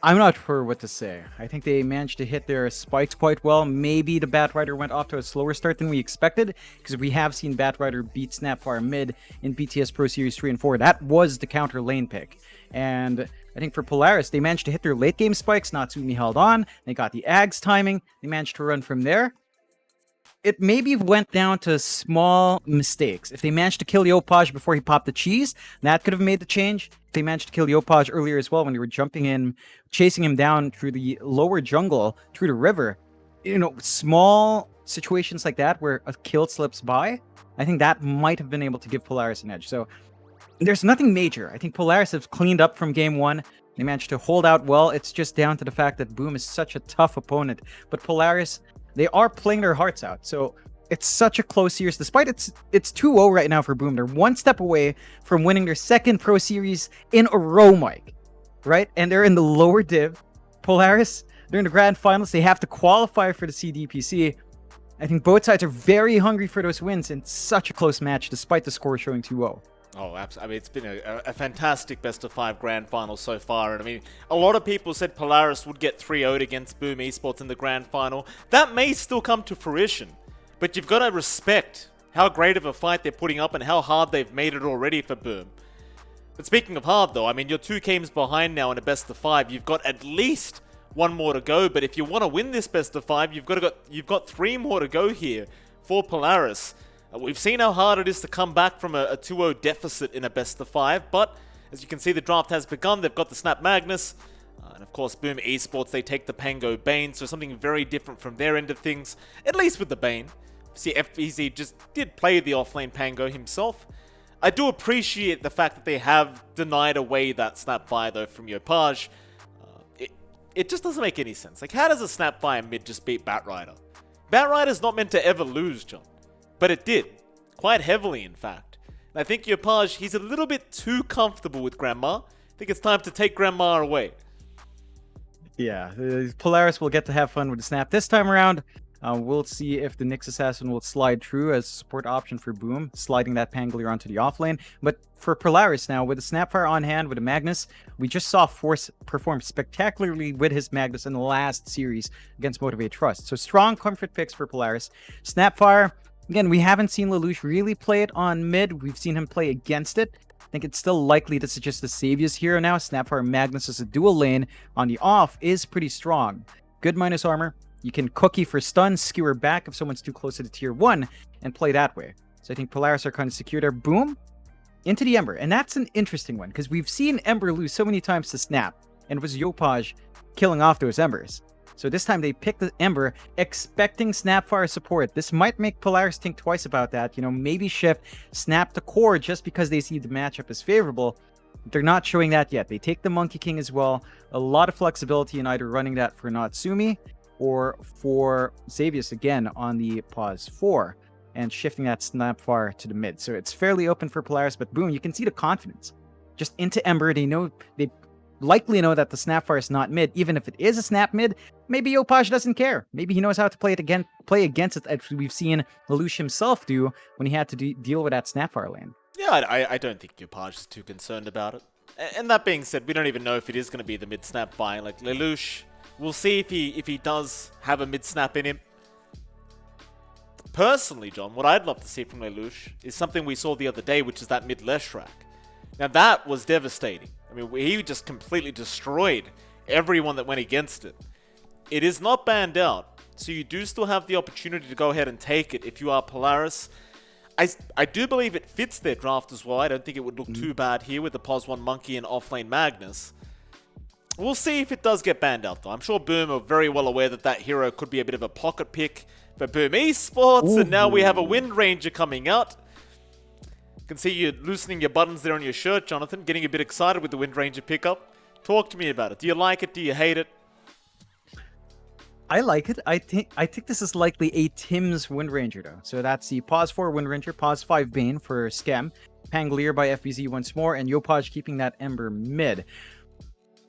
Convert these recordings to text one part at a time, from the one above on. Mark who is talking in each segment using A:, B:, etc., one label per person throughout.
A: I'm not sure what to say. I think they managed to hit their spikes quite well. Maybe the Batrider went off to a slower start than we expected, because we have seen Batrider beat Snapfire mid in BTS Pro Series 3 and 4. That was the counter lane pick. And I think for Polaris, they managed to hit their late game spikes. Natsumi held on. They got the Ags timing. They managed to run from there. It maybe went down to small mistakes. If they managed to kill Yopaj before he popped the cheese, that could have made the change. If they managed to kill Yopaj earlier as well when they were jumping in, chasing him down through the lower jungle, through the river, small situations like that where a kill slips by, I think that might have been able to give Polaris an edge. So there's nothing major. I think Polaris has cleaned up from game one. They managed to hold out well. It's just down to the fact that Boom is such a tough opponent. But Polaris, they are playing their hearts out. So it's such a close series. Despite it's 2-0 right now for Boom. They're one step away from winning their second Pro Series in a row, Mike. Right? And they're in the lower div. Polaris, they're in the grand finals. They have to qualify for the CDPC. I think both sides are very hungry for those wins in such a close match, despite the score showing 2-0.
B: Oh, absolutely. I mean, it's been a fantastic best-of-5 grand final so far. And I mean, a lot of people said Polaris would get 3-0'd against Boom Esports in the grand final. That may still come to fruition, but you've got to respect how great of a fight they're putting up and how hard they've made it already for Boom. But speaking of hard, though, I mean, you're 2 games behind now in a best-of-5. You've got at least one more to go, but if you want to win this best-of-5, you've got 3 more to go here for Polaris. We've seen how hard it is to come back from a 2-0 deficit in a best-of-5, but as you can see, the draft has begun. They've got the Snap Magnus, and of course, Boom Esports, they take the Pango Bane, so something very different from their end of things, at least with the Bane. See, FBZ just did play the offlane Pango himself. I do appreciate the fact that they have denied away that Snapfire, though, from Yopaj. It just doesn't make any sense. Like, how does a Snapfire mid just beat Batrider? Batrider's not meant to ever lose, John. But it did. Quite heavily, in fact. And I think Yopaj, he's a little bit too comfortable with Grandma. I think it's time to take Grandma away.
A: Yeah, Polaris will get to have fun with the Snap this time around. We'll see if the Nyx Assassin will slide through as a support option for Boom, sliding that Pangolier onto the offlane. But for Polaris now, with the Snapfire on hand with the Magnus, we just saw Force perform spectacularly with his Magnus in the last series against Motivate Trust. So strong comfort picks for Polaris. Snapfire, again, we haven't seen Lelouch really play it on mid. We've seen him play against it. I think it's still likely this is just the Savior's hero now. Snapfire Magnus as a dual lane on the off is pretty strong. Good minus armor. You can cookie for stun, skewer back if someone's too close to the tier 1, and play that way. So I think Polaris are kind of secure there. Boom, into the Ember. And that's an interesting one, because we've seen Ember lose so many times to Snap, and it was Yopaj killing off those Embers. So this time they picked the Ember, expecting Snapfire support. This might make Polaris think twice about that. Maybe shift Snap to core just because they see the matchup as favorable. They're not showing that yet. They take the Monkey King as well. A lot of flexibility in either running that for Natsumi or for Xavius again on the pause 4 and shifting that Snapfire to the mid. So it's fairly open for Polaris, but Boom, you can see the confidence. Just into Ember, they likely know that the Snapfire is not mid. Even if it is a Snap mid, maybe Yopaj doesn't care. Maybe he knows how to play against it, as we've seen Lelouch himself do when he had to deal with that Snapfire lane.
B: Yeah, I don't think Yopaj is too concerned about it. And that being said, we don't even know if it is going to be the mid Snapfire. Like Lelouch, we'll see if he does have a mid snap in him. Personally, John, what I'd love to see from Lelouch is something we saw the other day, which is that mid Leshrac. Now that was devastating. I mean, he just completely destroyed everyone that went against it. It is not banned out, so you do still have the opportunity to go ahead and take it if you are Polaris. I do believe it fits their draft as well. I don't think it would look too bad here with the Pos 1 Monkey and offlane Magnus. We'll see if it does get banned out, though. I'm sure Boom are very well aware that that hero could be a bit of a pocket pick for Boom Esports, and now we have a Wind Ranger coming out. You can see you loosening your buttons there on your shirt, Jonathan, getting a bit excited with the Wind Ranger pickup. Talk to me about it. Do you like it? Do you hate it?
A: I like it. I think this is likely a Tim's Wind Ranger, though. So that's the pause 4 Wind Ranger, pause 5 Bane for Scam, Pangolier by FBZ once more, and Yopaj keeping that Ember mid.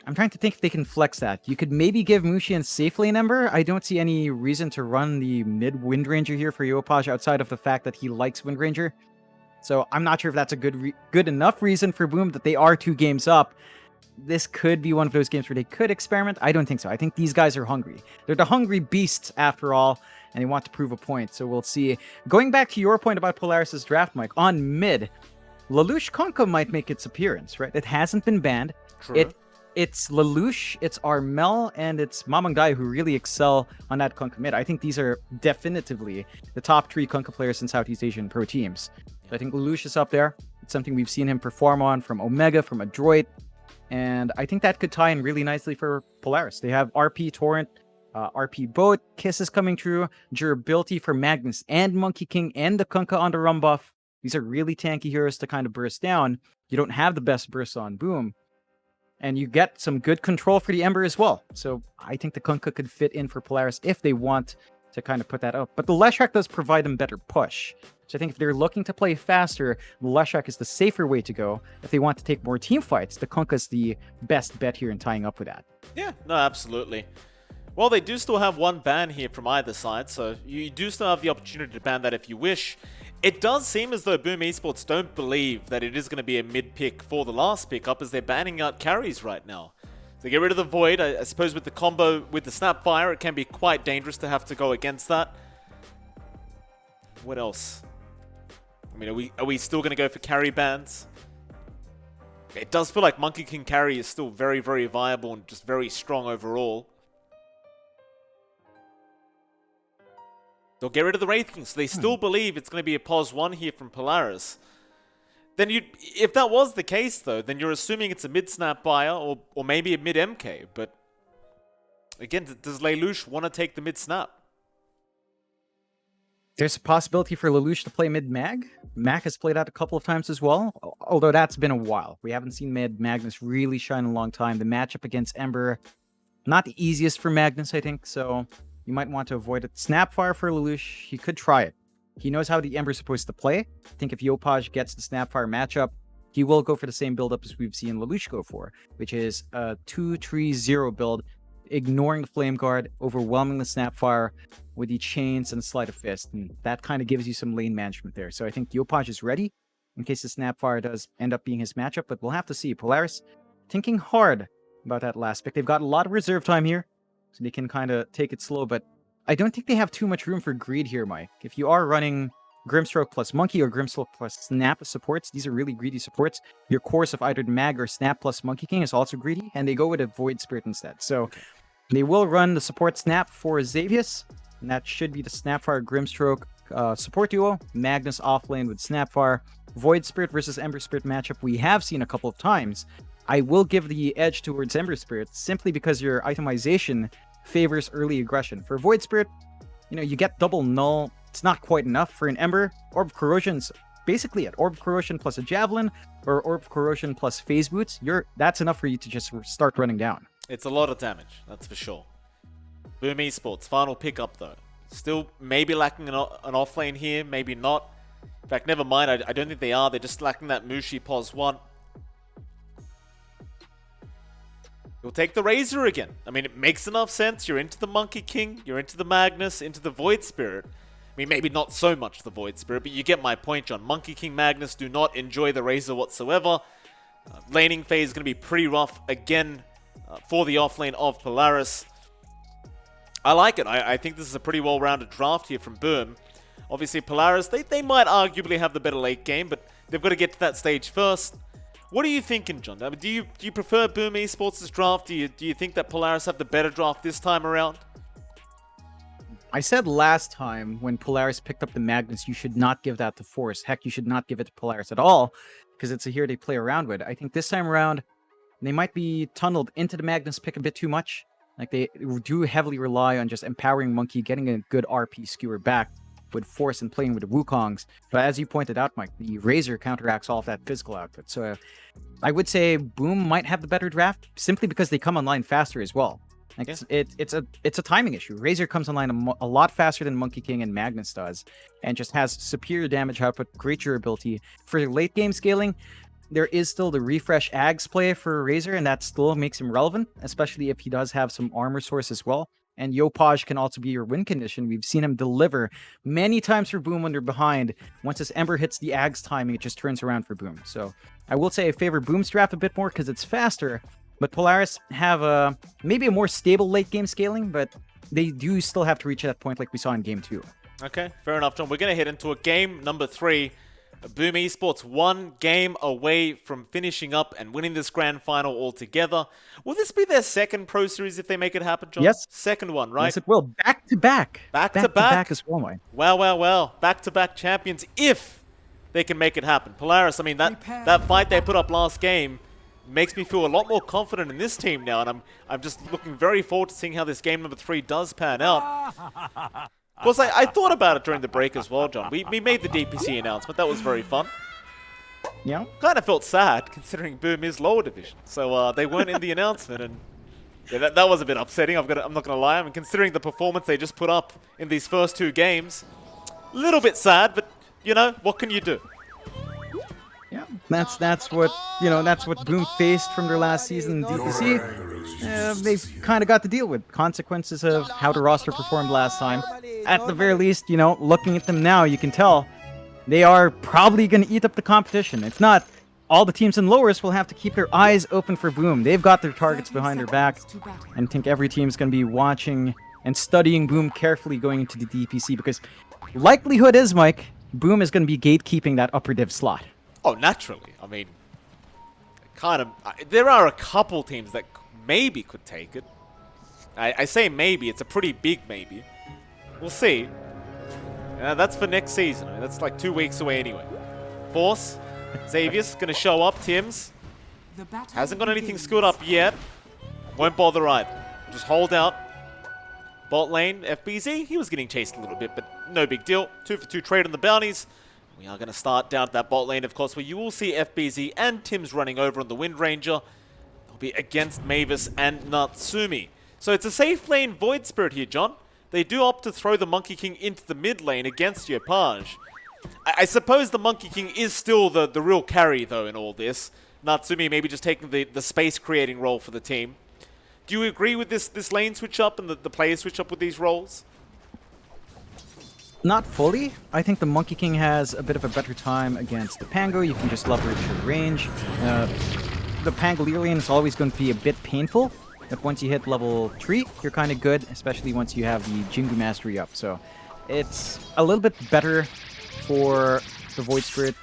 A: I'm trying to think if they can flex that. You could maybe give Mushian safely an Ember. I don't see any reason to run the mid Wind Ranger here for Yopaj outside of the fact that he likes Wind Ranger. So I'm not sure if that's a good enough reason for Boom that they are 2 games up. this could be one of those games where they could experiment. I don't think so. I think these guys are hungry. They're the hungry beasts after all, and they want to prove a point. So we'll see. Going back to your point about Polaris's draft, Mike, on mid, Lelouch Kunkka might make its appearance, right? It hasn't been banned.
B: True.
A: It's Lelouch, it's Armel, and it's Mamangdai who really excel on that Kunkka mid. I think these are definitively the top 3 Kunkka players in Southeast Asian pro teams. So I think Lelouch is up there. It's something we've seen him perform on from Omega, from Adroit, and I think that could tie in really nicely for Polaris. They have RP Torrent, RP Boat, Kiss is coming through, durability for Magnus and Monkey King and the Kunkka on the run buff. These are really tanky heroes to kind of burst down. You don't have the best burst on Boom. And you get some good control for the Ember as well. So I think the Kunkka could fit in for Polaris if they want to kind of put that up. But the Leshrac does provide them better push. So I think if they're looking to play faster, the Leshrac is the safer way to go. If they want to take more team fights, the Kunkka is the best bet here in tying up with that.
B: Yeah, no, absolutely. Well, they do still have one ban here from either side, so you do still have the opportunity to ban that if you wish. It does seem as though Boom Esports don't believe that it is going to be a mid-pick for the last pickup, as they're banning out carries right now. So get rid of the Void. I suppose with the combo with the Snapfire, it can be quite dangerous to have to go against that. What else? I mean, are we still going to go for carry bans? It does feel like Monkey King carry is still very, very viable and just very strong overall. They'll get rid of the Wraith King, so they still believe it's going to be a pos 1 here from Polaris. Then if that was the case, though, then you're assuming it's a mid-snap buyer or maybe a mid-MK. But again, does Lelouch want to take the mid-snap?
A: There's a possibility for Lelouch to play mid-mag. Mac has played out a couple of times as well, although that's been a while. We haven't seen mid-Magnus really shine in a long time. The matchup against Ember, not the easiest for Magnus, I think, so you might want to avoid it. Snapfire for Lelouch, he could try it. He knows how the Ember's supposed to play. I think if Yopaj gets the Snapfire matchup, he will go for the same build-up as we've seen Lelouch go for, which is a 2-3-0 build, ignoring the Flame Guard, overwhelming the Snapfire with the Chains and Sleight of Fist, and that kind of gives you some lane management there. So I think Yopaj is ready in case the Snapfire does end up being his matchup, but we'll have to see. Polaris thinking hard about that last pick. They've got a lot of reserve time here, so they can kind of take it slow, but I don't think they have too much room for greed here, Mike. If you are running Grimstroke plus Monkey or Grimstroke plus Snap supports, these are really greedy supports. Your course of either Mag or Snap plus Monkey King is also greedy, and they go with a Void Spirit instead. So they will run the support Snap for Xavius, and that should be the Snapfire Grimstroke support duo. Magnus offlane with Snapfire. Void Spirit versus Ember Spirit matchup we have seen a couple of times. I will give the edge towards Ember Spirit simply because your itemization favors early aggression. For Void Spirit, you get double null. It's not quite enough. For an Ember, Orb of Corrosion's basically it. Orb of Corrosion plus a Javelin or Orb of Corrosion plus Phase Boots. That's enough for you to just start running down.
B: It's a lot of damage, that's for sure. Boom Esports, final pickup though. Still maybe lacking an offlane here, maybe not. In fact, never mind, I don't think they are. They're just lacking that Mushi pos 1. You'll take the Razor again. I mean, it makes enough sense. You're into the Monkey King, you're into the Magnus, into the Void Spirit. I mean, maybe not so much the Void Spirit, but you get my point, John. Monkey King, Magnus do not enjoy the Razor whatsoever. Laning phase is going to be pretty rough again for the offlane of Polaris. I like it. I think this is a pretty well-rounded draft here from Boom. Obviously, Polaris, they might arguably have the better late game, but they've got to get to that stage first. What are you thinking, John? I mean, do you prefer Boom Esports' draft? Do you think that Polaris have the better draft this time around?
A: I said last time when Polaris picked up the Magnus, you should not give that to Force. Heck, you should not give it to Polaris at all, because it's a hero they play around with. I think this time around, they might be tunneled into the Magnus pick a bit too much. Like, they do heavily rely on just empowering Monkey, getting a good RP skewer back with Force and playing with the Wukongs. But as you pointed out, Mike, the Razor counteracts all of that physical output. So I would say Boom might have the better draft simply because they come online faster as well. Like, yeah. It's a timing issue. Razor comes online a lot faster than Monkey King and Magnus does, and just has superior damage output, great durability. For late game scaling, there is still the refresh Ags play for Razor, and that still makes him relevant, especially if he does have some armor source as well. And Yopaj can also be your win condition. We've seen him deliver many times for Boom when they're behind. Once his Ember hits the Ags timing, it just turns around for Boom. So I will say I favor Boom's draft a bit more because it's faster, But Polaris have maybe a more stable late game scaling, but they do still have to reach that point like we saw in game 2.
B: Okay, fair enough, John. We're going to head into a game number 3. Boom Esports 1 game away from finishing up and winning this grand final altogether. Will this be their second Pro Series if they make it happen, John?
A: Yes.
B: Second one, right?
A: Yes, it will. Back to back.
B: Back to back
A: as well, Mike.
B: Well. Back-to-back champions if they can make it happen. Polaris, I mean, that fight they put up last game makes me feel a lot more confident in this team now, and I'm just looking very forward to seeing how this game number 3 does pan out. Of course, I thought about it during the break as well, John. We made the DPC announcement. That was very fun.
A: Yeah.
B: Kind of felt sad, considering Boom is lower division. So they weren't in the announcement, and yeah, that was a bit upsetting. I'm not going to lie. I mean, considering the performance they just put up in these first 2 games, a little bit sad, but, you know, what can you do?
A: Yeah, that's what Boom faced from their last season in DPC. They've kind of got to deal with consequences of how the roster performed last time. At the very least, looking at them now, you can tell they are probably going to eat up the competition. If not, all the teams in lowers will have to keep their eyes open for Boom. They've got their targets behind their back, and I think every team's going to be watching and studying Boom carefully going into the DPC, because likelihood is, Mike, Boom is going to be gatekeeping that upper div slot.
B: Oh, naturally. I mean, there are a couple teams that maybe could take it. I say maybe. It's a pretty big maybe. We'll see. That's for next season. I mean, that's like 2 weeks away anyway. Force. Xavier's going to show up. Tim's hasn't got anything skilled up yet. Won't bother either. Just hold out. Bot lane, FBZ. He was getting chased a little bit, but no big deal. 2 for 2 trade on the bounties. We are going to start down that bot lane, of course, where you will see FBZ and Tim's running over on the Wind Ranger. They'll be against Mavis and Natsumi. So it's a safe lane Void Spirit here, John. They do opt to throw the Monkey King into the mid lane against Yopaj. I suppose the Monkey King is still the real carry, though, in all this. Natsumi maybe just taking the space-creating role for the team. Do you agree with this lane switch-up and the player switch-up with these roles?
A: Not fully. I think the Monkey King has a bit of a better time against the Pango. You can just leverage your range. The Pangolierian is always going to be a bit painful, but once you hit level 3, you're kind of good, especially once you have the Jingu Mastery up. So it's a little bit better for the Void Spirit,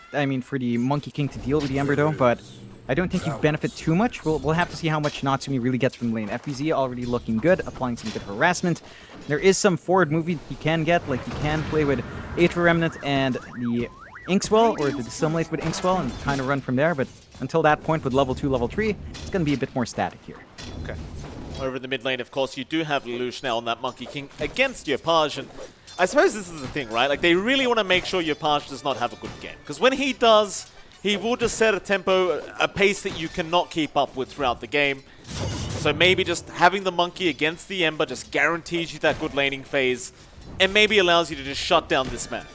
A: for the Monkey King to deal with the Ember, though, but I don't think you benefit too much. We'll have to see how much Natsumi really gets from the lane. FBZ already looking good, applying some good harassment. There is some forward movement you can get, like you can play with Aether Remnant and the Inkswell, or the Dissimulate with Inkswell, and kind of run from there, but until that point with level 2, level 3, it's going to be a bit more static here.
B: Okay. Over in the mid lane, of course, you do have Lelouch now on that Monkey King against Yopaj, and I suppose this is the thing, right? Like, they really want to make sure Yopaj does not have a good game, because when he does, he will just set a tempo, a pace that you cannot keep up with throughout the game. So maybe just having the Monkey against the Ember just guarantees you that good laning phase, and maybe allows you to just shut down this man.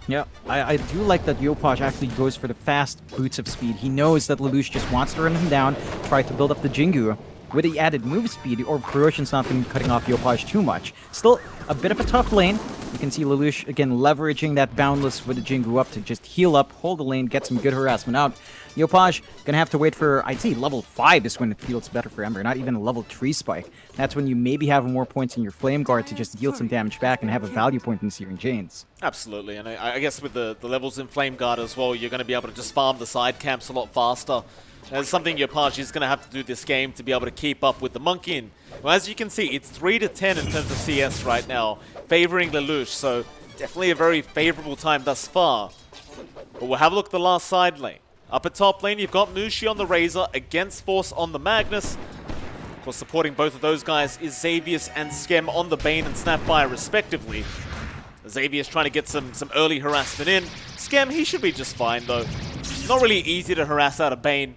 A: Yeah, I do like that Yopaj actually goes for the fast boots of speed. He knows that Lelouch just wants to run him down, try to build up the Jingu. With the added move speed, Orb of Corrosion's not been cutting off Yopaj too much. Still, a bit of a tough lane. You can see Lelouch, again, leveraging that Boundless with the Jingu up to just heal up, hold the lane, get some good harassment out. Yopaj gonna have to wait for, I'd say, level 5 is when it feels better for Ember, not even a level 3 spike. That's when you maybe have more points in your Flame Guard to just deal some damage back and have a value point in Searing Chains.
B: Absolutely, and I guess with the levels in Flame Guard as well, you're going to be able to just farm the side camps a lot faster. It's something Yopaj is going to have to do this game to be able to keep up with the Monkey. And well, as you can see, it's 3-10 in terms of CS right now, favoring Lelouch, so definitely a very favorable time thus far. But we'll have a look at the last side lane. Up at top lane, you've got Mushi on the Razor against Force on the Magnus. Of course, supporting both of those guys is Xavius and Skem on the Bane and Snapfire, respectively. Xavius trying to get some early harassment in. Skem, he should be just fine, though. Not really easy to harass out of Bane.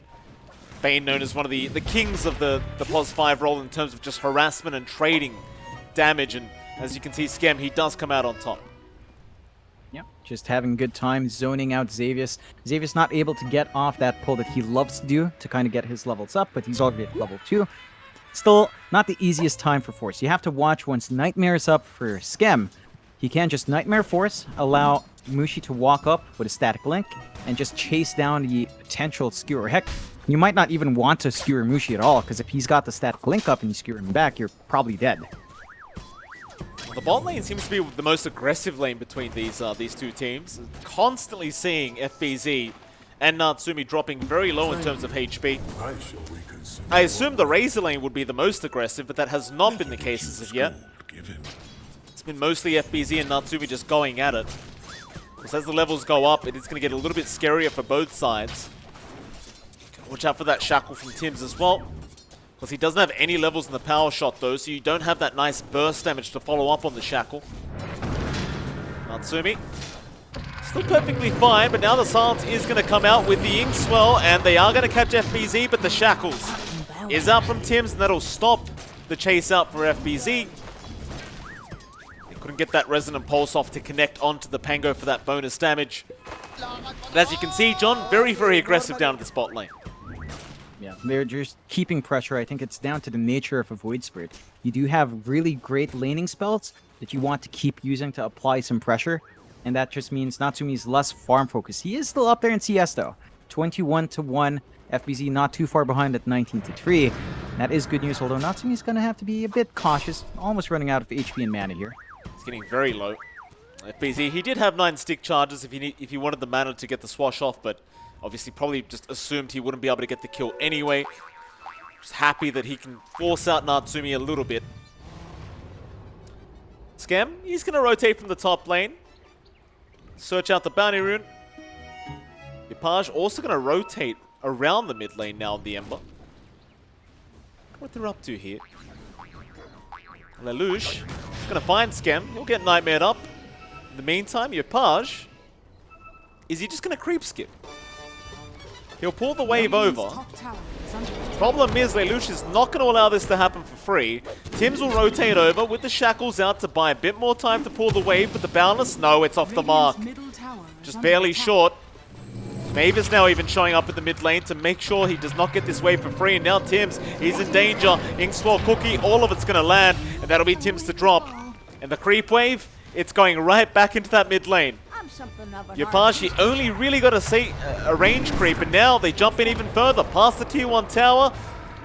B: Bane known as one of the kings of the POS 5 role in terms of just harassment and trading damage. And as you can see, Skem, he does come out on top.
A: Yep, just having a good time, zoning out Xavius. Xavius not able to get off that pull that he loves to do to kind of get his levels up, but he's already at level 2. Still, not the easiest time for Force. You have to watch once Nightmare is up for Skem. He can just Nightmare Force, allow Mushi to walk up with a static link and just chase down the potential skewer. Heck, you might not even want to skewer Mushi at all, because if he's got the static link up and you skewer him back, you're probably dead.
B: The bot lane seems to be the most aggressive lane between these two teams. Constantly seeing FBZ and Natsumi dropping very low in terms of HP. I assume the Razor lane would be the most aggressive, but that has not been the case as of yet. It's been mostly FBZ and Natsumi just going at it. Because as the levels go up, it is going to get a little bit scarier for both sides. Watch out for that shackle from Tims as well. Because he doesn't have any levels in the power shot though, so you don't have that nice burst damage to follow up on the shackle. Natsumi still perfectly fine, but now the silence is going to come out with the ink swell, and they are going to catch FBZ, but the shackles is out from Tims, and that'll stop the chase out for FBZ. They couldn't get that Resonant Pulse off to connect onto the Pango for that bonus damage. But as you can see, John, very, very aggressive down at the spot lane.
A: Yeah, they're just keeping pressure. I think it's down to the nature of a Void Spirit. You do have really great laning spells that you want to keep using to apply some pressure, and that just means Natsumi's less farm focused. He is still up there in CS though. 21-1, FBZ not too far behind at 19-3. That is good news, although Natsumi's going to have to be a bit cautious, almost running out of HP and mana here.
B: He's getting very low. FBZ, he did have 9 stick charges if he wanted the mana to get the swash off, but obviously probably just assumed he wouldn't be able to get the kill anyway. Just happy that he can force out Natsumi a little bit. Scam, he's going to rotate from the top lane. Search out the bounty rune. Ypage also going to rotate around the mid lane now on the Ember. What they're up to here. Lelouch is going to find Scam. He'll get nightmared up. In the meantime, Ypage, is he just going to creep skip? He'll pull the wave over. Problem is, Lelouch is not going to allow this to happen for free. Tims will rotate over with the shackles out to buy a bit more time to pull the wave, but the boundless, no, it's off the mark. Just barely short. Maeve is now even showing up in the mid lane to make sure he does not get this wave for free, and now Tims, he's in danger. Inkswell Cookie, all of it's going to land, and that'll be Tims to drop. And the creep wave, it's going right back into that mid lane. Ypage only really got a range creep, and now they jump in even further past the tier 1 tower.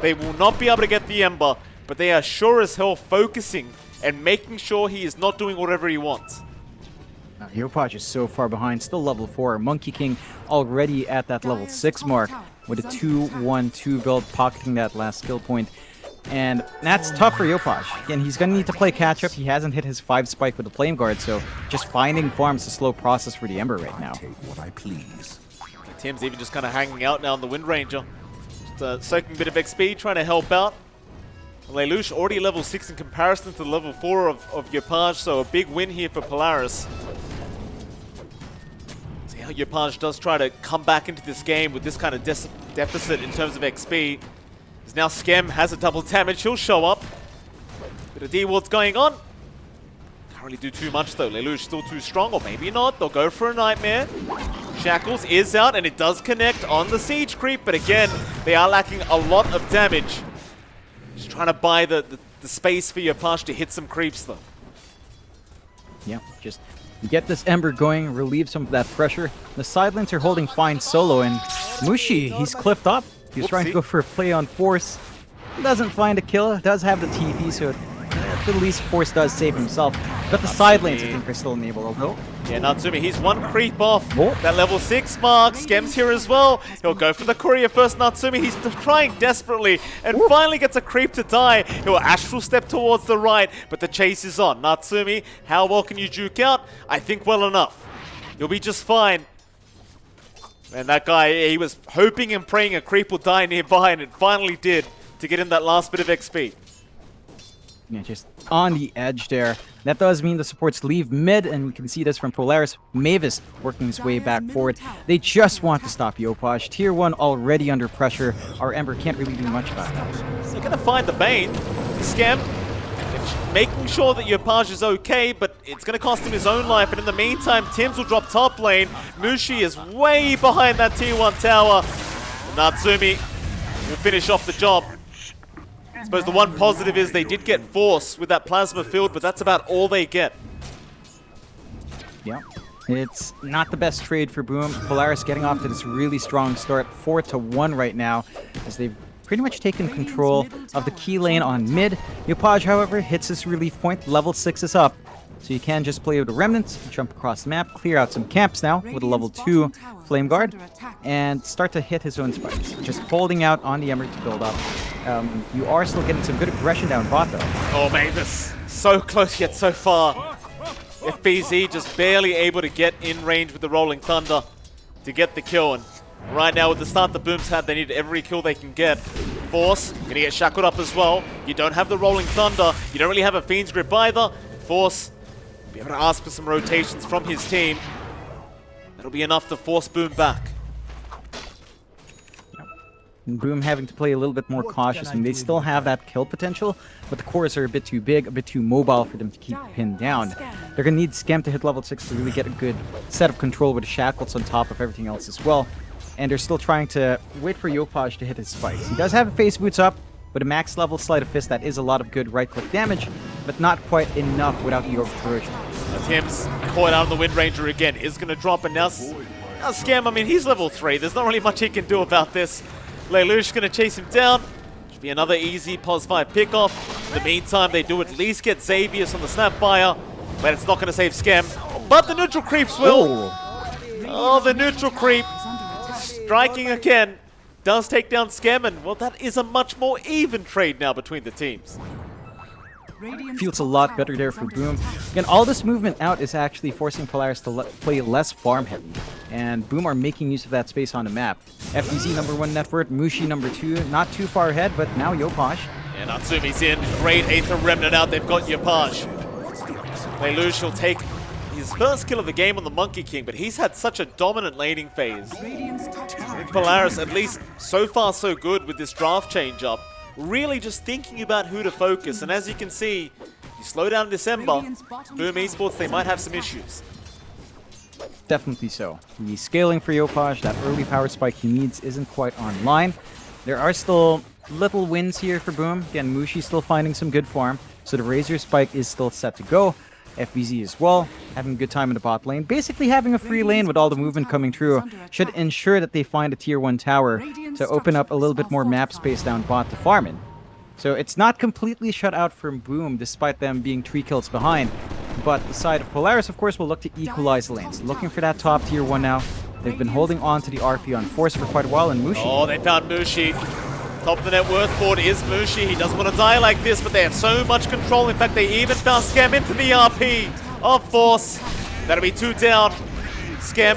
B: They will not be able to get the Ember, but they are sure as hell focusing and making sure he is not doing whatever he wants.
A: Now, Ypage is so far behind, still level 4. Monkey King already at that level 6 mark with a 2-1-2 build, pocketing that last skill point. And that's tough for Ypage. Again, he's going to need to play catch-up. He hasn't hit his 5 spike with the Flame Guard, so just finding farms is a slow process for the Ember right now.
B: Tim's even just kind of hanging out now on the Wind Ranger. Just soaking a bit of XP, trying to help out. Lelouch already level 6 in comparison to the level 4 of Ypage, so a big win here for Polaris. See how Ypage does try to come back into this game with this kind of deficit in terms of XP. As now Scam has a double damage, he'll show up. Bit of D-Ward's going on. Can't really do too much though. Lelouch still too strong, or maybe not. They'll go for a Nightmare. Shackles is out, and it does connect on the Siege Creep, but again, they are lacking a lot of damage. Just trying to buy the space for Ypage to hit some creeps though.
A: Yeah, just get this Ember going, relieve some of that pressure. The side lanes are holding fine solo, and Mushi, he's cliffed up. He's trying to go for a play on Force. Doesn't find a kill. Does have the TP, so at least Force does save himself. But the side lanes, I think, are still enabled, although.
B: Yeah, Natsumi, he's one creep off that level 6 mark. Scem's here as well. He'll go for the courier first, Natsumi. He's trying desperately and finally gets a creep to die. He'll astral step towards the right, but the chase is on. Natsumi, how well can you juke out? I think well enough. You'll be just fine. And that guy, he was hoping and praying a creep will die nearby, and it finally did to get him that last bit of XP.
A: Yeah, just on the edge there. That does mean the supports leave mid, and you can see this from Polaris. Mavis working his way back forward. They just want to stop Ypage. Tier 1 already under pressure. Our Ember can't really do much about that.
B: So they're going to find the Bane. Scam making sure that Ypage is okay, but it's going to cost him his own life. And in the meantime, Tims will drop top lane. Mushi is way behind that tier 1 tower. Natsumi will finish off the job. I suppose the one positive is they did get Force with that plasma field, but that's about all they get.
A: Yeah. It's not the best trade for Boom. Polaris getting off to this really strong start, 4-1 right now, as they've pretty much taken control of the key lane on mid. Yopaj, however, hits his relief point, level 6 is up. So you can just play with the Remnants, jump across the map, clear out some camps now with a level 2 Flame Guard, and start to hit his own spikes. Just holding out on the Ember to build up. You are still getting some good aggression down bot though.
B: Oh, Mavis. So close yet so far. FBZ just barely able to get in range with the Rolling Thunder to get the kill. And right now with the start the Boom's had, they need every kill they can get. Force, gonna get shackled up as well. You don't have the Rolling Thunder. You don't really have a Fiend's Grip either. Force, be able to ask for some rotations from his team. That'll be enough to force Boom back.
A: Boom having to play a little bit more cautious. I mean, they still have that kill potential, but the cores are a bit too big, a bit too mobile for them to keep pinned down. They're going to need Scam to hit level 6 to really get a good set of control with the shackles on top of everything else as well. And they're still trying to wait for Yopaj to hit his spikes. He does have a face boots up, with a max level Sleight of Fist that is a lot of good right-click damage, but not quite enough without the Overcorrosion.
B: Tim's caught out on the Wind Ranger again, is going to drop, and now Scam, I mean, he's level 3. There's not really much he can do about this. Lelouch going to chase him down. Should be another easy pos 5 pickoff. In the meantime, they do at least get Xavius on the Snapfire, but it's not going to save Scam. But the neutral creeps will. Oh, the neutral creep striking again. Does take down Scam, and well, that is a much more even trade now between the teams.
A: Feels a lot better there for Boom. Again, all this movement out is actually forcing Polaris to play less farm heavy, and Boom are making use of that space on the map. FBZ #1 net worth, Mushi #2, not too far ahead, but now Yopaj.
B: And Natsumi's in, great Aether Remnant out, they've got Yopaj. Lelouch will take his first kill of the game on the Monkey King, but he's had such a dominant laning phase. Polaris, at least so far so good with this draft change up. Really just thinking about who to focus, and as you can see, you slow down in December, Boom Esports, they might have some issues.
A: Definitely so. The scaling for Yopaj, that early power spike he needs isn't quite online. There are still little wins here for Boom. Again, Mushi still finding some good form, so the Razor spike is still set to go. FBZ as well, having a good time in the bot lane. Basically having a free lane with all the movement coming through should ensure that they find a tier 1 tower to open up a little bit more map space down bot to farm in. So it's not completely shut out from Boom despite them being 3 kills behind. But the side of Polaris, of course, will look to equalize the lanes. Looking for that top tier 1 now. They've been holding on to the RP on Force for quite a while, and Mushi.
B: Oh, they found Mushi. Top of the net worth board is Mushi. He doesn't want to die like this, but they have so much control. In fact, they even found Scam into the RP of Force. That'll be 2 down. Scam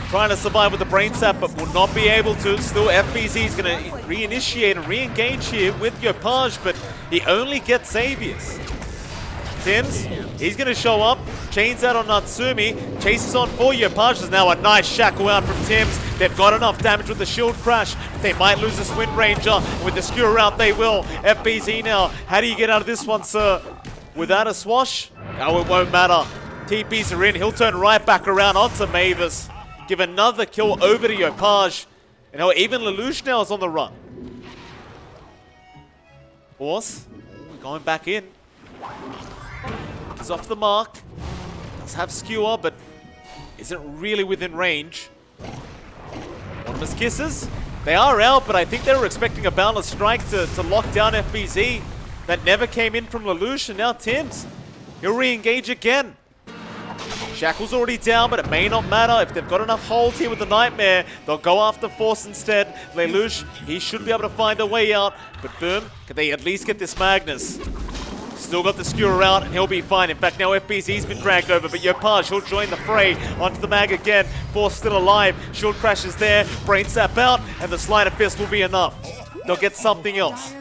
B: trying to survive with the brain sap, but will not be able to. Still, FBZ is going to reinitiate and re-engage here with Yopaj, but he only gets Xavius. Tims, he's going to show up, chains out on Natsumi, chases on for Yopaj. There's now a nice shackle out from Tims. They've got enough damage with the shield crash. They might lose this Wind Ranger. With the skewer out, they will. FBZ now. How do you get out of this one, sir? Without a swash? Oh, it won't matter. TPs are in. He'll turn right back around onto Mavis. Give another kill over to Yopaj. And now even Lelouch now is on the run. Force going back in. He's off the mark. Does have skewer, but isn't really within range. Anonymous kisses. They are out, but I think they were expecting a boundless strike to lock down FBZ. That never came in from Lelouch, and now Tims. He'll re-engage again. Shackle's already down, but it may not matter. If they've got enough hold here with the Nightmare, they'll go after Force instead. Lelouch, he should be able to find a way out. But Boom, can they at least get this Magnus? Still got the skewer out, and he'll be fine. In fact, now FBZ's been dragged over, but Yopaj, he'll join the fray. Onto the mag again. Force still alive. Shield crash is there. Brain sap out, and the Sleight of Fist will be enough. They'll get something else.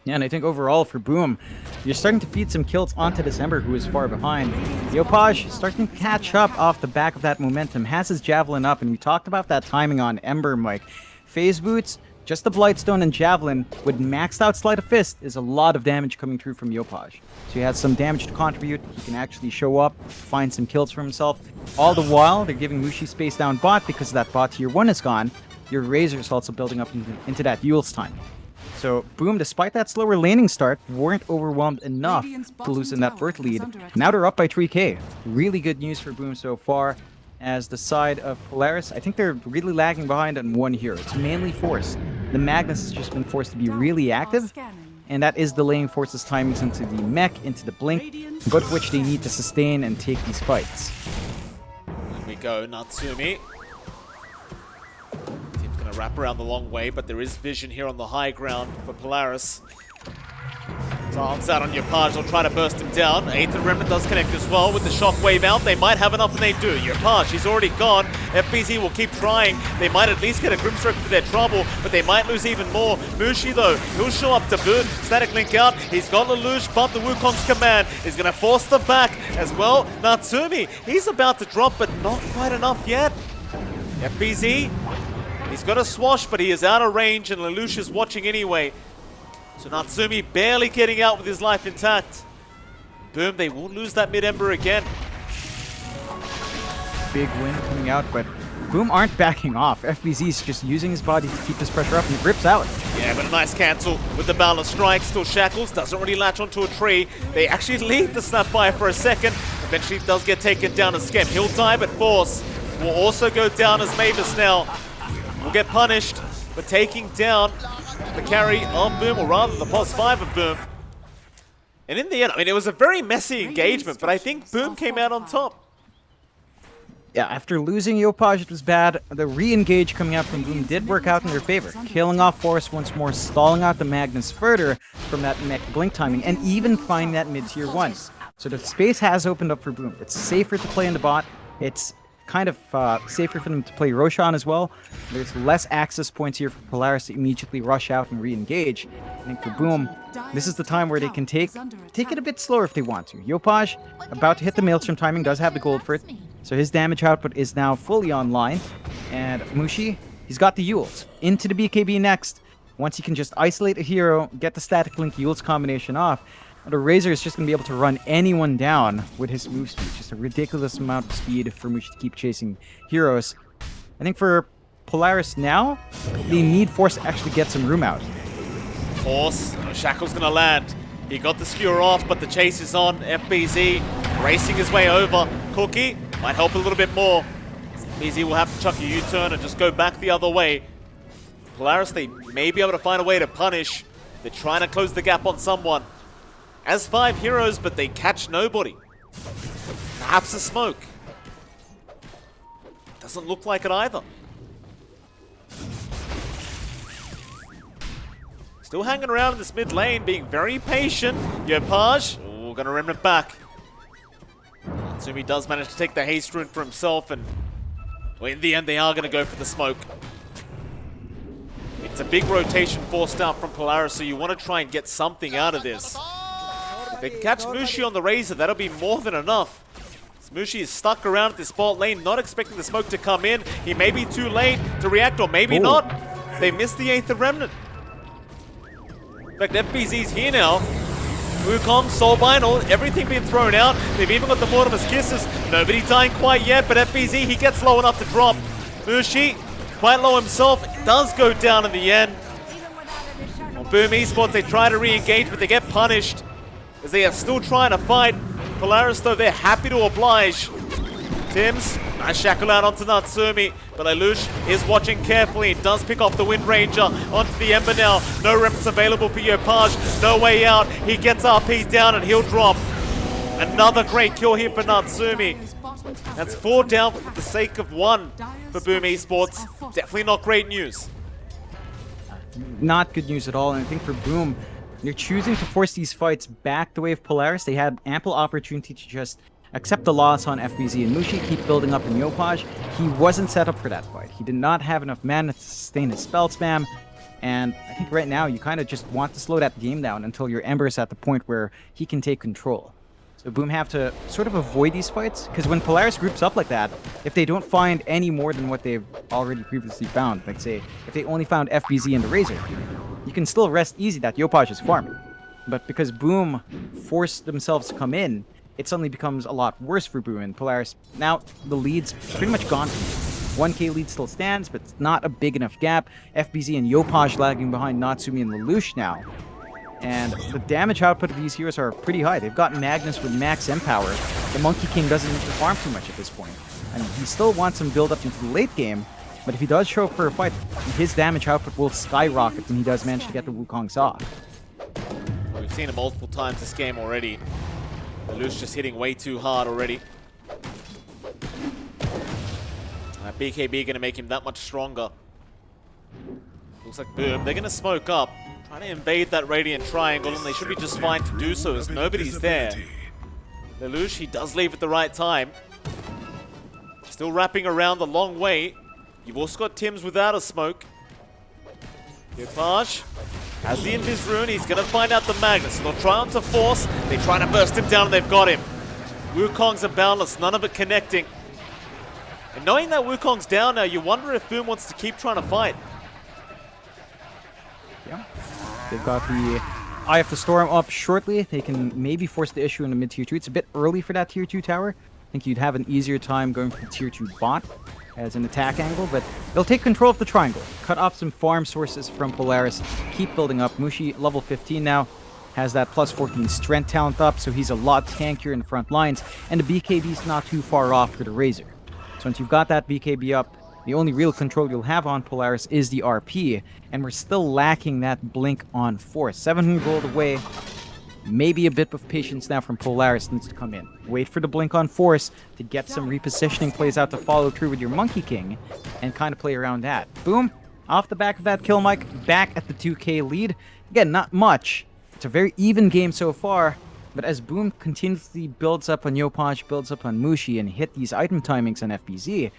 A: Yeah, and I think overall for Boom, you're starting to feed some kills onto December, who is far behind. Yopaj starting to catch up off the back of that momentum, has his Javelin up, and we talked about that timing on Ember, Mike. Phase Boots, just the Blightstone and Javelin with maxed out Sleight of Fist is a lot of damage coming through from Yopaj. So he has some damage to contribute, he can actually show up, find some kills for himself. All the while, they're giving Mushi space down bot because that bot tier 1 is gone. Your Razor is also building up into that Yule's time. So Boom, despite that slower laning start, weren't overwhelmed enough to loosen that birth lead. Now they're up by 3k. Really good news for Boom so far. As the side of Polaris, I think they're really lagging behind on one hero. It's mainly Force. The Magnus has just been forced to be really active, and that is delaying Force's timings into the mech, into the blink, both of which they need to sustain and take these fights.
B: There we go, Natsumi. Team's gonna wrap around the long way, but there is vision here on the high ground for Polaris. Silence out on Yopaj, they'll try to burst him down. Aether Remnant does connect as well with the shockwave out. They might have enough and they do. Yopaj, he's already gone. FBZ will keep trying. They might at least get a Grimstroke for their trouble, but they might lose even more. Mushi though, he'll show up to boot. Static Link out, he's got Lelouch, but the Wukong's command is gonna force them back as well. Natsumi, he's about to drop, but not quite enough yet. FBZ, he's got a swash, but he is out of range and Lelouch is watching anyway. So Natsumi barely getting out with his life intact. Boom, they will lose that mid-ember again.
A: Big win coming out, but Boom aren't backing off. FBZ's just using his body to keep this pressure up and he rips out.
B: Yeah, but a nice cancel with the Balance Strike. Still Shackles, doesn't really latch onto a tree. They actually leave the Snapfire for a second. Eventually does get taken down as Skem. He'll die, but Force will also go down as Mavis now. Will get punished for taking down the carry of Boom, or rather the +5 of Boom. And in the end, I mean, it was a very messy engagement, but I think Boom came out on top.
A: Yeah, after losing Yopaj, it was bad. The re-engage coming out from Boom did work out in their favor, killing off Force once more, stalling out the Magnus further from that mech blink timing, and even finding that mid-tier 1. So the space has opened up for Boom. It's safer to play in the bot. It's kind of safer for them to play Roshan as well. There's less access points here for Polaris to immediately rush out and re-engage. I think for Boom, this is the time where they can take it a bit slower if they want to. Yopaj, about to hit the Maelstrom timing, does have the gold for it, so his damage output is now fully online. And Mushi, he's got the Yules. Into the BKB next. Once he can just isolate a hero, get the Static Link Yules combination off, the Razor is just going to be able to run anyone down with his move speed. Just a ridiculous amount of speed for Mushi to keep chasing heroes. I think for Polaris now, they need Force to actually get some room out.
B: Force, Shackle's gonna land. He got the skewer off, but the chase is on. FBZ racing his way over. Cookie might help a little bit more. FBZ will have to chuck a U-turn and just go back the other way. Polaris, they may be able to find a way to punish. They're trying to close the gap on someone. As 5 heroes, but they catch nobody. Perhaps a smoke. Doesn't look like it either. Still hanging around in this mid lane, being very patient. Yopaj, gonna remnant back. Natsumi does manage to take the haste rune for himself, and well, in the end they are gonna go for the smoke. It's a big rotation forced out from Polaris, so you want to try and get something out of this. If they can catch Mushi on the Razor, that'll be more than enough. Mushi is stuck around at this bot lane, not expecting the smoke to come in. He may be too late to react, or maybe not. They missed the Aether Remnant. In fact, FBZ's here now. Wukong, Soulbind, everything being thrown out. They've even got the Mortimer's Kisses. Nobody dying quite yet, but FBZ, he gets low enough to drop. Mushi, quite low himself, does go down in the end. On Boom Esports, they try to re-engage, but they get punished as they are still trying to fight. Polaris, though, they're happy to oblige. Tims, nice shackle out onto Natsumi, but Lelouch is watching carefully. He does pick off the Wind Ranger onto the Ember now. No remnants available for Yopaj, no way out. He gets RP down and he'll drop. Another great kill here for Natsumi. That's 4 down for the sake of 1 for Boom Esports. Definitely not great news.
A: Not good news at all, and I think for Boom, they're choosing to force these fights back the way of Polaris. They had ample opportunity to just accept the loss on FBZ and Mushi, keep building up in Yopaj. He wasn't set up for that fight. He did not have enough mana to sustain his spell spam, and I think right now you kind of just want to slow that game down until your Ember is at the point where he can take control. So Boom have to sort of avoid these fights, because when Polaris groups up like that, if they don't find any more than what they've already previously found, like say, if they only found FBZ and the Razor, you can still rest easy that Yopaj is farming. But because Boom forced themselves to come in, it suddenly becomes a lot worse for Boom and Polaris. Now, the lead's pretty much gone. 1k lead still stands, but it's not a big enough gap. FBZ and Yopaj lagging behind Natsumi and Lelouch now. And the damage output of these heroes are pretty high. They've got Magnus with max empower. The Monkey King doesn't need to farm too much at this point. I mean, he still wants some build up into the late game, but if he does show up for a fight, his damage output will skyrocket when he does manage to get the Wukongs off.
B: We've seen it multiple times this game already. Lelouch just hitting way too hard already. BKB going to make him that much stronger. Looks like Boom. They're going to smoke up. Trying to invade that Radiant Triangle, and they should be just fine to do so as nobody's there. Lelouch, he does leave at the right time. Still wrapping around the long way. You've also got Tims without a smoke. Yopaj has the Invis Rune. He's going to find out the Magnus. They'll try on to force. They're trying to burst him down, and they've got him. Wukong's are boundless, none of it connecting. And knowing that Wukong's down now, you wonder if Boom wants to keep trying to fight.
A: Yeah. They've got the Eye of the Storm up shortly. They can maybe force the issue into mid-tier 2. It's a bit early for that tier 2 tower. I think you'd have an easier time going for the tier 2 bot as an attack angle, but they'll take control of the triangle. Cut off some farm sources from Polaris. Keep building up. Mushi, level 15 now, has that plus 14 strength talent up, so he's a lot tankier in the front lines, and the BKB's not too far off for the Razor. So once you've got that BKB up, the only real control you'll have on Polaris is the RP, and we're still lacking that blink on Force. 700 gold away. Maybe a bit of patience now from Polaris needs to come in. Wait for the blink on Force to get some repositioning plays out to follow through with your Monkey King, and kind of play around that. Boom! Off the back of that kill, Mike, back at the 2k lead. Again, not much. It's a very even game so far, but as Boom continuously builds up on Yopaj, builds up on Mushi, and hit these item timings on FBZ,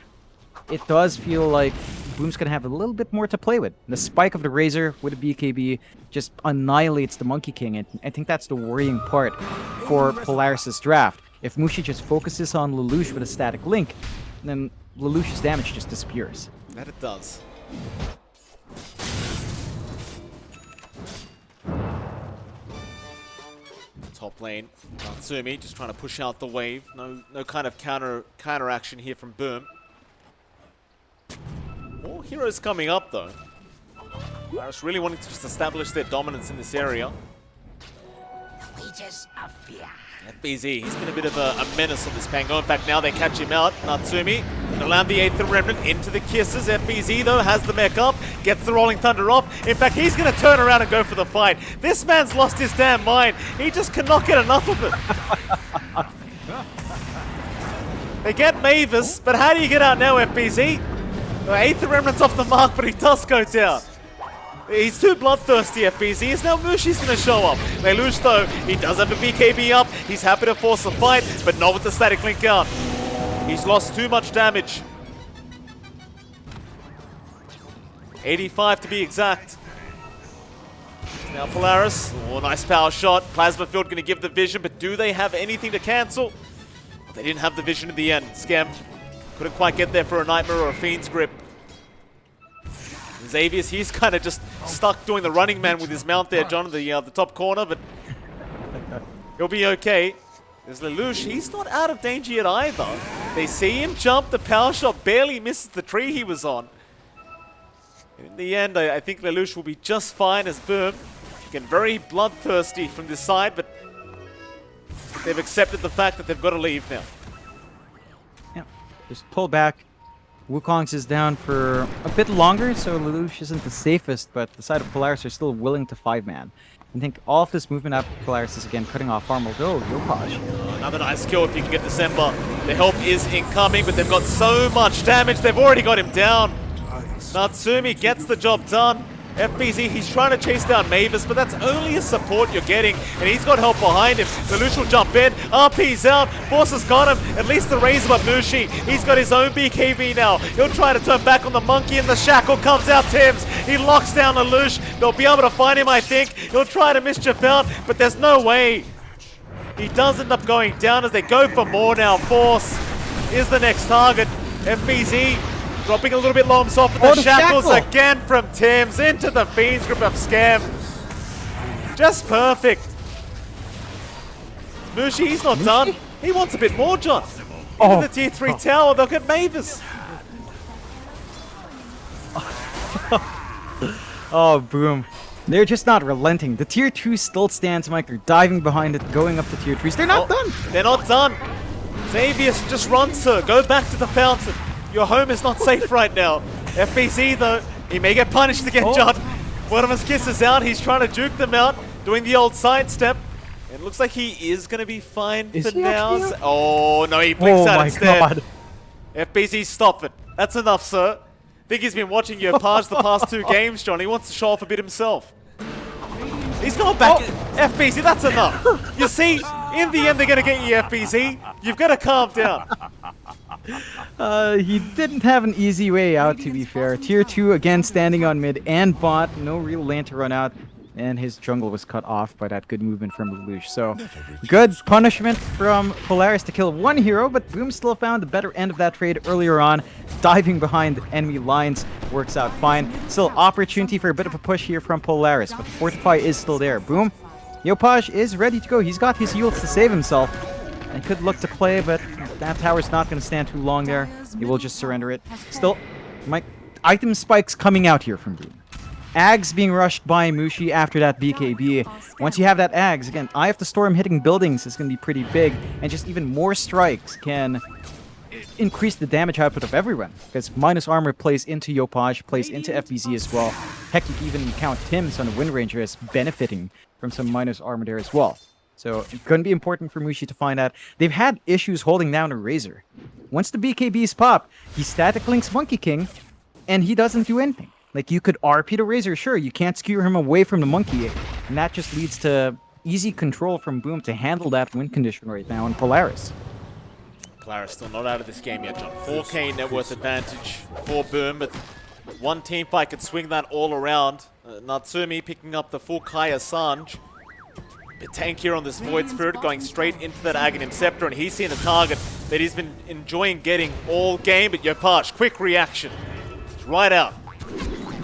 A: it does feel like Boom's going to have a little bit more to play with. The spike of the Razor with a BKB just annihilates the Monkey King, and I think that's the worrying part for Polaris' draft. If Mushi just focuses on Lelouch with a static link, then Lelouch's damage just disappears.
B: That it does. Top lane, Natsumi just trying to push out the wave. No kind of counter action here from Boom. More heroes coming up though. Polaris really wanting to just establish their dominance in this area. FBZ, he's been a bit of a menace on this Pango. In fact, now they catch him out. Natsumi gonna land the 8th Remnant into the kisses. FBZ though has the mech up, gets the Rolling Thunder off. In fact, he's gonna turn around and go for the fight. This man's lost his damn mind. He just cannot get enough of it. They get Mavis, but how do you get out now, FBZ? The 8th Remnant's off the mark, but he does go down. He's too bloodthirsty, FBZ. Is now Mushi's going to show up. Lelouch, though, he does have a BKB up. He's happy to force the fight, but not with the static link out. He's lost too much damage. 85 to be exact. Now Polaris. Oh, nice power shot. Plasma Field going to give the vision, but do they have anything to cancel? They didn't have the vision in the end. Scam couldn't quite get there for a Nightmare or a Fiend's Grip. Xavius, he's kind of just stuck doing the running man with his mount there, John, the top corner, but he'll be okay. There's Lelouch, he's not out of danger yet either. They see him jump, the power shot barely misses the tree he was on. In the end, I think Lelouch will be just fine as Boom. Again, very bloodthirsty from this side, but they've accepted the fact that they've got to leave now.
A: Yeah, just pull back. Wukong's is down for a bit longer, so Lelouch isn't the safest, but the side of Polaris are still willing to 5-man. I think all of this movement after Polaris is again cutting off farm. Although Yopaj.
B: Another nice kill if you can get December. The help is incoming, but they've got so much damage. They've already got him down. Natsumi gets the job done. FBZ, he's trying to chase down Mavis, but that's only a support you're getting, and he's got help behind him. Lelouch will jump in, RP's out, Force has got him, at least the Razor by Mushi. He's got his own BKB now. He'll try to turn back on the Monkey, and the Shackle comes out, Tims. He locks down Lelouch. They'll be able to find him, I think. He'll try to mischief out, but there's no way. He does end up going down as they go for more now. Force is the next target. FBZ dropping a little bit low himself, but the shackles again from Tims into the Fiend's Grip of Scam. Just perfect. Mushi, he's not done. He wants a bit more, John. Into the tier 3 tower, they'll get Mavis.
A: Oh, boom. They're just not relenting. The tier 2 still stands, Mike. They're diving behind it, going up to tier 3s. They're not done.
B: They're not done. Xavius, just run, sir. Go back to the fountain. Your home is not safe right now. FBZ, though, he may get punished again, John. One of his kisses out. He's trying to juke them out, doing the old sidestep. It looks like he is going to be fine for now. Oh, no, he blinks out instead. God. FBZ, stop it. That's enough, sir. I think he's been watching your Paj the past 2 games, John. He wants to show off a bit himself. He's going back. FBZ, that's enough. You see, in the end, they're going to get you, FBZ. You've got to calm down.
A: He didn't have an easy way out, to be fair. Tier 2, again, standing on mid and bot. No real lane to run out. And his jungle was cut off by that good movement from Lelouch. So, good punishment from Polaris to kill 1 hero, but Boom still found the better end of that trade earlier on. Diving behind enemy lines works out fine. Still, opportunity for a bit of a push here from Polaris, but the Fortify is still there. Boom. Yopaj is ready to go. He's got his heals to save himself. And could look to play, but that tower's not going to stand too long there. He will just surrender it. Still, item spikes coming out here from Boom. Ags being rushed by Mushi after that BKB. Once you have that Ags, again, Eye of the Storm hitting buildings is going to be pretty big, and just even more strikes can increase the damage output of everyone, because minus armor plays into Yopaj, plays into FBZ as well. Heck, you can even count Tim's on the Wind Ranger as benefiting from some minus armor there as well. So it's going to be important for Mushi to find out. They've had issues holding down a Razor. Once the BKBs pop, he static links Monkey King, and he doesn't do anything. Like, you could RP to Razor, sure, you can't skewer him away from the Monkey, and that just leads to easy control from Boom to handle that win condition right now in Polaris.
B: Polaris still not out of this game yet, John. 4k net worth advantage for Boom, but one team fight could swing that all around. Natsumi picking up the full Kaya Sanj. Bit tankier on this Void Spirit, going straight into that Aghanim Scepter, and he's seen a target that he's been enjoying getting all game, but Yopaj, quick reaction. Right out.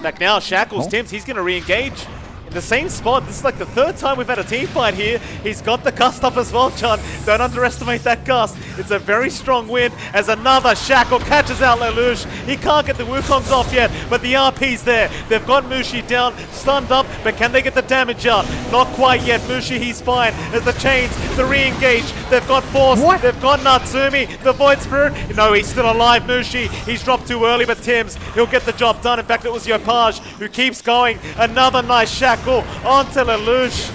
B: Back now, Shackles, Tims, he's going to re-engage in the same spot. This is like the 3rd time we've had a team fight here. He's got the gust up as well, John. Don't underestimate that gust. It's a very strong win as another Shackle catches out Lelouch. He can't get the Wukongs off yet, but the RP's there. They've got Mushi down, stunned up, but can they get the damage out? Not quite yet. Mushi, he's fine. As the chains, the re-engage. They've got Force. What? They've got Natsumi, the Void Spirit. No, he's still alive, Mushi. He's dropped too early, but Tims, he'll get the job done. In fact, it was Yopaj who keeps going. Another nice Shackle onto Lelouch.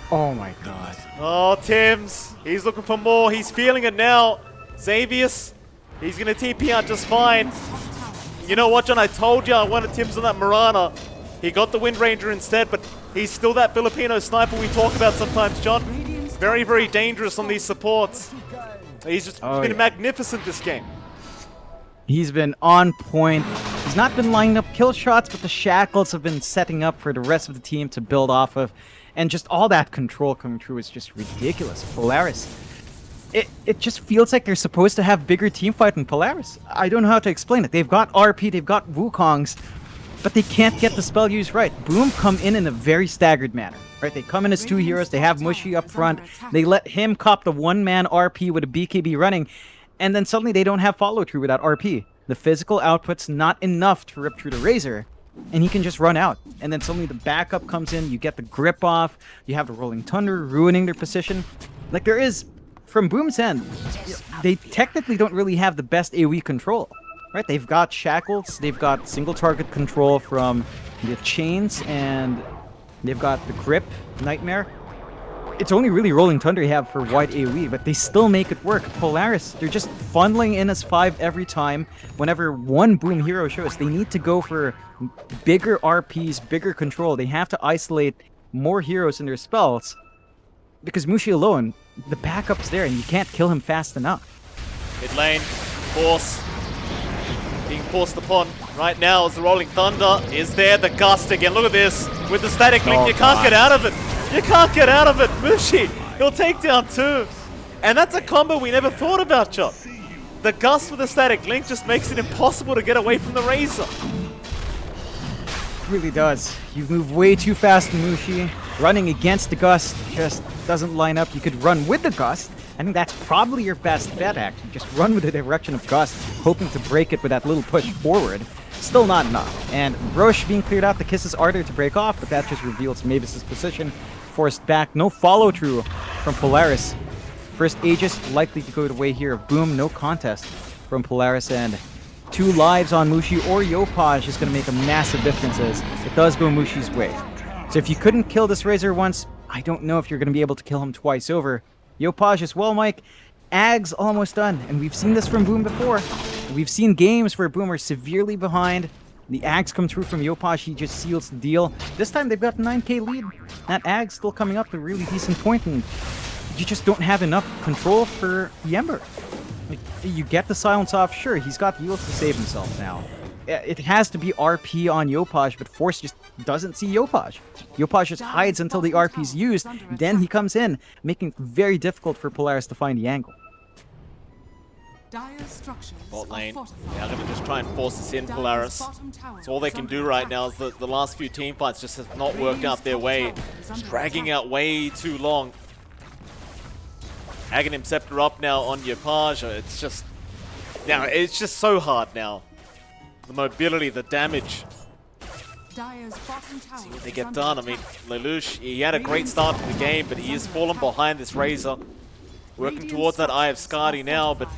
A: Oh my god.
B: Oh, Tims. He's looking for more. He's feeling it now. Xavius, he's going to TP out just fine. You know what, John? I told you I wanted Tims on that Mirana. He got the Wind Ranger instead, but he's still that Filipino sniper we talk about sometimes, John. Very, very dangerous on these supports. He's just been magnificent this game.
A: He's been on point. He's not been lining up kill shots, but the Shackles have been setting up for the rest of the team to build off of. And just all that control coming through is just ridiculous. Polaris, it just feels like they're supposed to have bigger team fight than Polaris. I don't know how to explain it. They've got RP, they've got Wukongs, but they can't get the spell use right. Boom come in a very staggered manner. Right, they come in as 2 heroes, they have Mushi up front, they let him cop the one-man RP with a BKB running, and then suddenly they don't have follow-through with that RP. The physical output's not enough to rip through the Razor, and he can just run out. And then suddenly the backup comes in, you get the grip off, you have the Rolling Thunder ruining their position. Like, there is, from Boom's end, they technically don't really have the best AoE control. Right, they've got Shackles, they've got single target control from the Chains, and they've got the Grip, Nightmare. It's only really Rolling Thunder you have for wide AoE, but they still make it work. Polaris, they're just funneling in as 5 every time. Whenever one Boom hero shows, they need to go for bigger RPs, bigger control. They have to isolate more heroes in their spells. Because Mushi alone, the backup's there, and you can't kill him fast enough.
B: Mid lane, Force, being forced upon right now as the Rolling Thunder is there. The Gust again, look at this. With the static link, you can't get out of it. You can't get out of it. Mushi, he'll take down 2. And that's a combo we never thought about, John. The Gust with the static link just makes it impossible to get away from the Razor.
A: It really does. You move way too fast, Mushi. Running against the Gust just doesn't line up. You could run with the Gust. I think that's probably your best bet, actually. Just run with the direction of Gust, hoping to break it with that little push forward. Still not enough. And Roche being cleared out, the kiss is harder to break off, but that just reveals Mavis's position. Forced back, no follow-through from Polaris. First Aegis likely to go the way here of Boom, no contest from Polaris, and 2 lives on Mushi or Yopaj is going to make a massive difference as it does go Mushi's way. So if you couldn't kill this Razor once, I don't know if you're going to be able to kill him twice over. Yopaj as well, Mike. Ag's almost done, and we've seen this from Boom before. We've seen games where Boom are severely behind. The Ags come through from Yopaj, he just seals the deal. This time they've got a 9k lead. That Ag's still coming up to a really decent point, and you just don't have enough control for the Ember. Like, you get the silence off, sure, he's got the heals to save himself now. It has to be RP on Yopaj, but Force just doesn't see Yopaj. Yopaj just hides until the RP's used, then he comes in, making it very difficult for Polaris to find the angle.
B: Bot lane, they're going to just try and force this in, Polaris. So all they can do right now is the last few team fights just have not worked out their way. It's dragging out way too long. Aghanim Scepter up now on Yopaj. It's just so hard now. The mobility, the damage. See what they get done. I mean, Lelouch, he had a great start to the game, but he has fallen behind this Razor. Working towards that Eye of Skadi now, but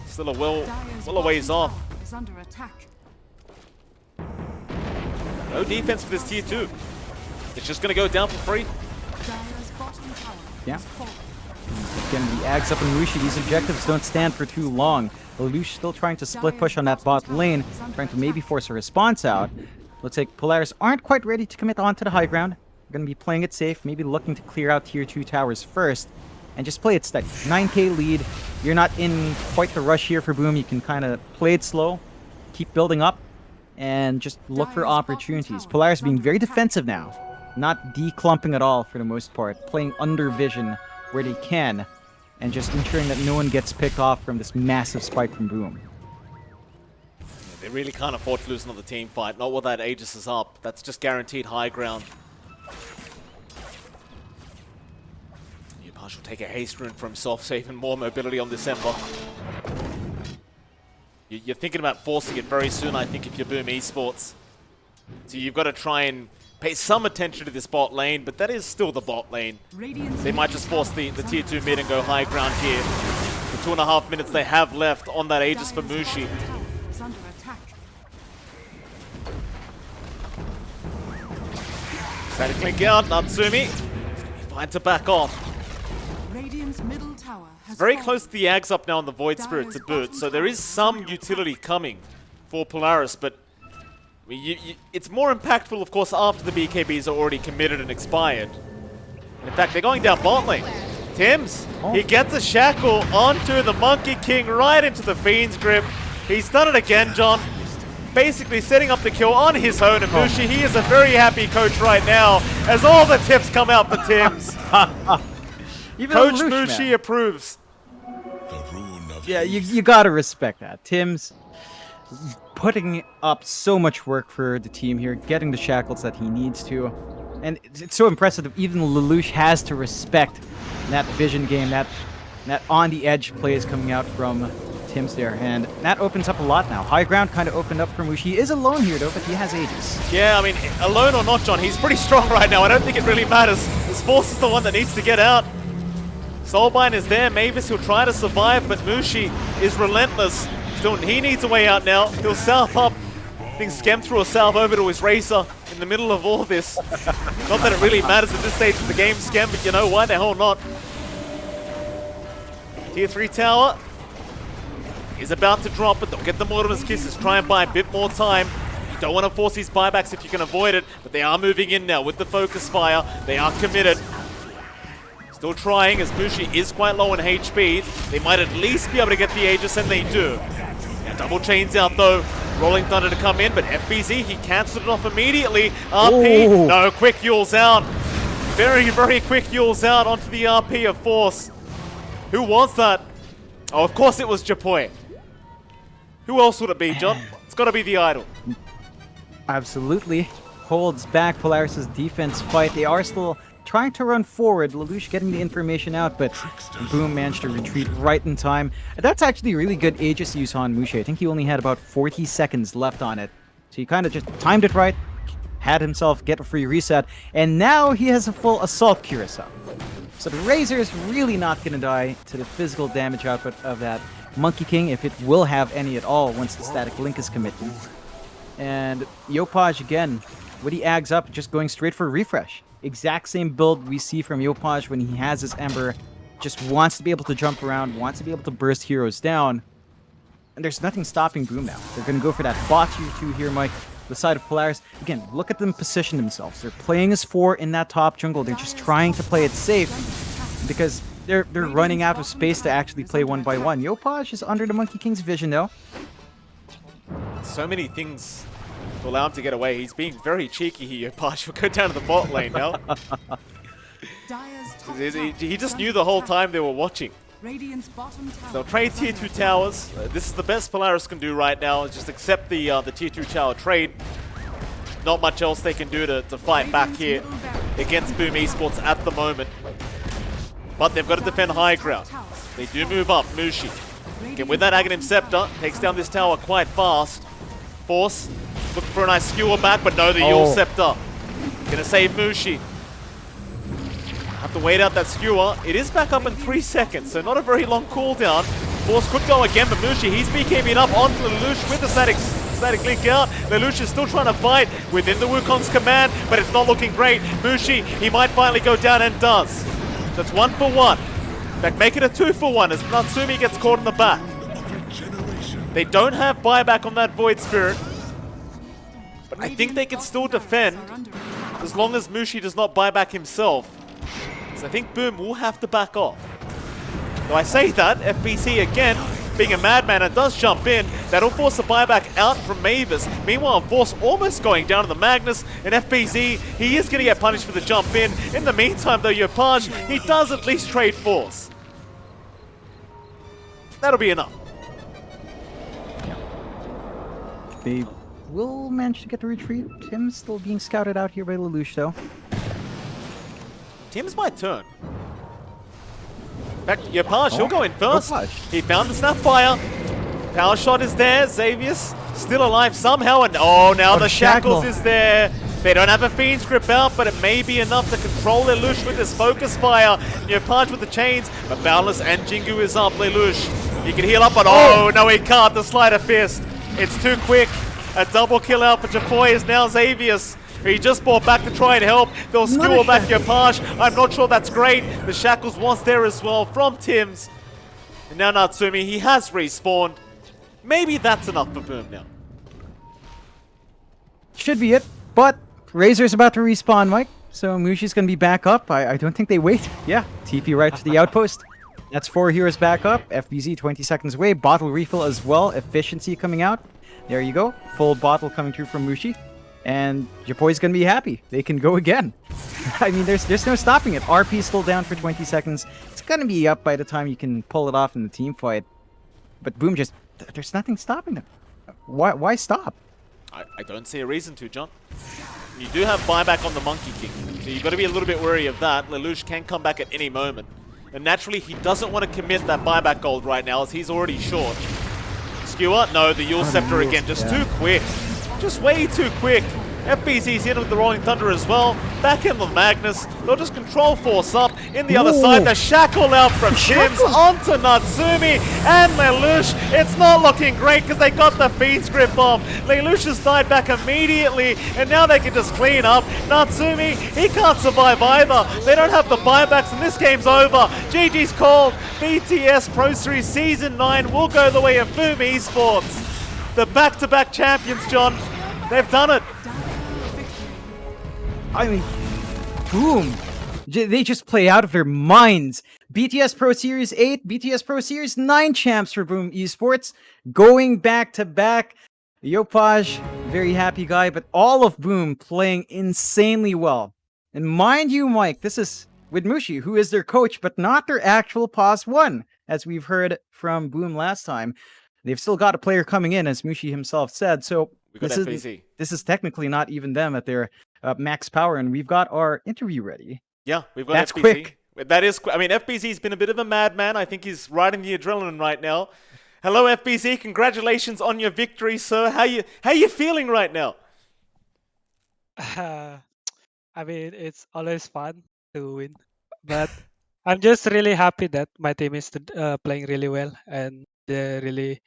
B: still a ways off. No defense for this tier 2. It's just going to go down for free.
A: Yeah. Again, the Ags up in Mushi, these objectives don't stand for too long. Lelouch still trying to split push on that bot lane, trying to maybe force a response out. Looks like Polaris aren't quite ready to commit onto the high ground. They're going to be playing it safe, maybe looking to clear out tier 2 towers first, and just play it steady. 9k lead, you're not in quite the rush here for Boom. You can kind of play it slow, keep building up, and just look for opportunities. Polaris being very defensive now, not declumping at all for the most part, playing under vision where they can, and just ensuring that no one gets picked off from this massive spike from Boom.
B: Yeah, they really can't afford to lose another team fight, not while that Aegis is up. That's just guaranteed high ground. Yopaj will take a haste rune for himself, so even more mobility on this Ember. You're thinking about forcing it very soon, I think, if you're Boom Esports. So you've got to try and pay some attention to this bot lane, but that is still the bot lane. They might just force the tier 2 mid and go high ground here. The 2.5 minutes they have left on that Aegis for Mushi. Trying to clink out, Natsumi. He's going to be fine to back off. It's very close to the Ags up now on the Void Spirit to boot, so there is some utility coming for Polaris, but it's more impactful, of course, after the BKBs are already committed and expired. And in fact, they're going down bot lane. Tims, he gets a shackle onto the Monkey King right into the Fiend's grip. He's done it again, John. Basically setting up the kill on his own, and Mushi, he is a very happy coach right now as all the tips come out for Tims. Coach Mushi approves.
A: Yeah, you gotta respect that. Tims putting up so much work for the team here, getting the shackles that he needs to. And it's so impressive that even Lelouch has to respect that vision game, that on-the-edge plays coming out from Tims there. And that opens up a lot now. High ground kind of opened up for Mushi. He is alone here, though, but he has Aegis.
B: Yeah, I mean, alone or not, John, he's pretty strong right now. I don't think it really matters. This Force is the one that needs to get out. Soulbind is there. Mavis, he'll try to survive, but Mushi is relentless. He needs a way out now. He'll salve up. I think Skem threw a salve over to his Racer in the middle of all this. Not that it really matters at this stage of the game, Skem, but you know, why the hell not? Tier 3 tower is about to drop, but they'll get the Mortimer's Kisses. Try and buy a bit more time. You don't want to force these buybacks if you can avoid it, but they are moving in now with the Focus Fire. They are committed. Still trying, as Mushi is quite low on HP. They might at least be able to get the Aegis, and they do. Yeah, double chains out though. Rolling Thunder to come in, but FBZ, he cancelled it off immediately. RP,
A: Ooh.
B: no, quick Yules out. Very, very quick Yules out onto the RP of Force. Who was that? Oh, of course it was Japoi. Who else would it be, John? It's got to be the Idol.
A: Absolutely. Holds back Polaris' defense fight. They are still trying to run forward. Lelouch getting the information out, but Boom managed to retreat right in time. That's actually really good Aegis use on Mushi. I think he only had about 40 seconds left on it. he kind of just timed it right, had himself get a free reset, and now he has a full assault Curacao. So the Razor is really not going to die to the physical damage output of that Monkey King, if it will have any at all once the static link is committed. And Yopaj again, when he ags up, just going straight for a refresh. Exact same build we see from Yopaj when he has his Ember, just wants to be able to jump around, wants to be able to burst heroes down. And there's nothing stopping Boom now. They're going to go for that bot tier 2 here, Mike. The side of Polaris. Again, look at them position themselves. They're playing as 4 in that top jungle. They're just trying to play it safe because they're running out of space to actually play 1-by-1. Yopaj is under the Monkey King's vision, though.
B: So many things to allow him to get away. He's being very cheeky here, Yopaj. We'll go down to the bot lane now. He just knew the whole time they were watching. They'll trade tier 2 towers. This is the best Polaris can do right now, is just accept the tier 2 tower trade. Not much else they can do to fight back here against Boom Esports at the moment. But they've got to defend high ground. They do move up, Mushi. Again, with that Aghanim Scepter, takes down this tower quite fast. Force, looking for a nice skewer back, but no, the Yule Scepter. Gonna save Mushi. Have to wait out that skewer. It is back up in 3 seconds, so not a very long cooldown. Force could go again, but Mushi, he's BKBing up onto Lelouch with the static link out. Lelouch is still trying to fight within the Wukong's command, but it's not looking great. Mushi, he might finally go down and does. That's 1 for 1. In fact, make it a 2 for 1 as Natsumi gets caught in the back. They don't have buyback on that Void Spirit, but I think they can still defend as long as Mushi does not buy back himself. So I think Boom will have to back off. Though I say that, FBC again, being a madman and does jump in, that'll force a buyback out from Mavis. Meanwhile, Force almost going down to the Magnus, and FBZ, he is going to get punished for the jump in. In the meantime, though, Yopaj, he does at least trade Force. That'll be enough.
A: They will manage to get the retreat. Tim's still being scouted out here by Lelouch, though.
B: Tim's my turn. In fact, Yopaj, he'll go in first. He found the Snapfire. Power shot is there. Xavius still alive somehow. And oh, now the Shackles is there. They don't have a Fiend's Grip out, but it may be enough to control Lelouch with his Focus Fire. Yopaj with the chains, but Boundless and Jingu is up. Lelouch, he can heal up, but oh, no, he can't. The Slider Fist. It's too quick. A double kill out for Chapoy is now Xavius. He just brought back to try and help. They'll skewer back Yopaj. I'm not sure that's great. The Shackles was there as well from Tims. And now Natsumi, he has respawned. Maybe that's enough for Boom now.
A: Should be it, but Razor's about to respawn, Mike. So Mushi's going to be back up. I don't think they wait. Yeah, TP right to the outpost. That's 4 heroes back up. FBZ 20 seconds away. Bottle refill as well. Efficiency coming out. There you go. Full bottle coming through from Mushi. And Japoy's gonna be happy. They can go again. I mean, there's no stopping it. RP still down for 20 seconds. It's gonna be up by the time you can pull it off in the team fight. But Boom just... There's nothing stopping them. Why stop?
B: I don't see a reason to, John. You do have buyback on the Monkey King, so you've got to be a little bit wary of that. Lelouch can come back at any moment. And naturally, he doesn't want to commit that buyback gold right now, as he's already short. Skewer? No, the Yule Scepter again. Just too quick. Just way too quick. FBZ's in with the Rolling Thunder as well. Back in the Magnus. They'll just control Force up. In the other side, the Shackle out from Tims onto Natsumi and Lelouch. It's not looking great because they got the Fiend's Grip off. Lelouch has died back immediately, and now they can just clean up. Natsumi, he can't survive either. They don't have the buybacks, and this game's over. GG's called. BTS Pro Series Season 9 will go the way of Boom Esports. The back-to-back champions, John. They've done it.
A: I mean, Boom. They just play out of their minds. BTS Pro Series 8, BTS Pro Series 9 champs for Boom Esports. Going back-to-back. Yopaj, very happy guy, but all of Boom playing insanely well. And mind you, Mike, this is with Mushi, who is their coach, but not their actual POS 1, as we've heard from Boom last time. They've still got a player coming in, as Mushi himself said, so this is technically not even them at their max power, and we've got our interview ready.
B: Yeah, we've got
A: That's
B: FBZ.
A: Quick.
B: That is, I mean, FBZ's been a bit of a madman. I think he's riding the adrenaline right now. Hello, FBZ. Congratulations on your victory, sir. How you feeling right now?
C: I mean, it's always fun to win, but I'm just really happy that my team is playing really well and they're really